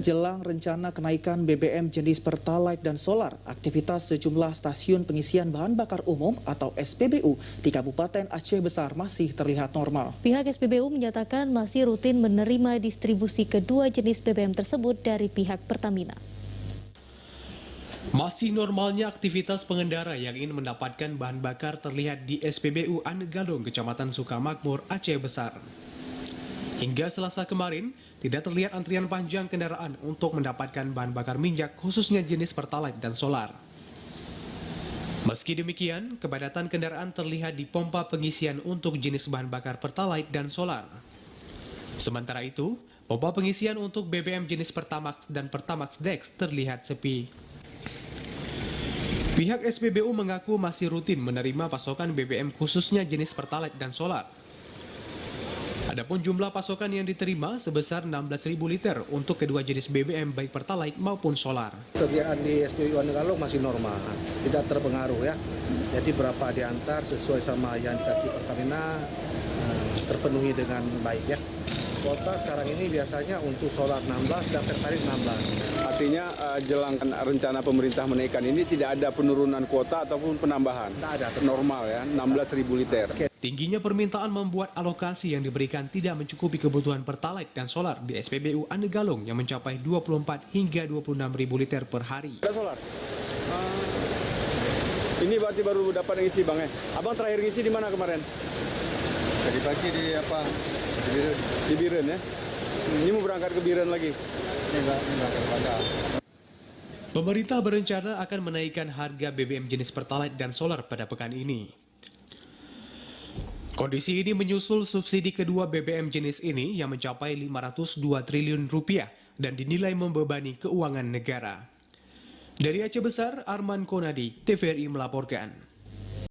Jelang rencana kenaikan BBM jenis Pertalite dan Solar, aktivitas sejumlah stasiun pengisian bahan bakar umum atau SPBU di Kabupaten Aceh Besar masih terlihat normal. Pihak SPBU menyatakan masih rutin menerima distribusi kedua jenis BBM tersebut dari pihak Pertamina. Masih normalnya aktivitas pengendara yang ingin mendapatkan bahan bakar terlihat di SPBU Anegalung, Kecamatan Sukamakmur, Aceh Besar. Hingga Selasa kemarin, tidak terlihat antrian panjang kendaraan untuk mendapatkan bahan bakar minyak khususnya jenis Pertalite dan Solar. Meski demikian, kepadatan kendaraan terlihat di pompa pengisian untuk jenis bahan bakar Pertalite dan Solar. Sementara itu, pompa pengisian untuk BBM jenis Pertamax dan Pertamax Dex terlihat sepi. Pihak SPBU mengaku masih rutin menerima pasokan BBM khususnya jenis Pertalite dan Solar. Adapun jumlah pasokan yang diterima sebesar 16.000 liter untuk kedua jenis BBM baik Pertalite maupun Solar. Persediaan di SPBU Anegalung masih normal, tidak terpengaruh ya. Jadi berapa diantar sesuai sama yang dikasih Pertamina terpenuhi dengan baik ya. Kuota sekarang ini biasanya untuk Solar 16 dan Pertalite 16. Artinya jelang rencana pemerintah menaikkan ini tidak ada penurunan kuota ataupun penambahan? Tidak ada. Normal ya, 16.000 liter. Tingginya permintaan membuat alokasi yang diberikan tidak mencukupi kebutuhan Pertalite dan Solar di SPBU Anegalung yang mencapai 24 hingga 26.000 liter per hari. Ada Solar? Ini berarti baru dapat ngisi Bang ya? Abang terakhir ngisi di mana kemarin? Tadi pagi di apa? Di Biren. Di Biren ya? Ini mau berangkat ke Biren lagi? Ini enggak terbaca. Pemerintah berencana akan menaikkan harga BBM jenis Pertalite dan Solar pada pekan ini. Kondisi ini menyusul subsidi kedua BBM jenis ini yang mencapai 502 triliun rupiah dan dinilai membebani keuangan negara. Dari Aceh Besar, Arman Konadi, TVRI melaporkan.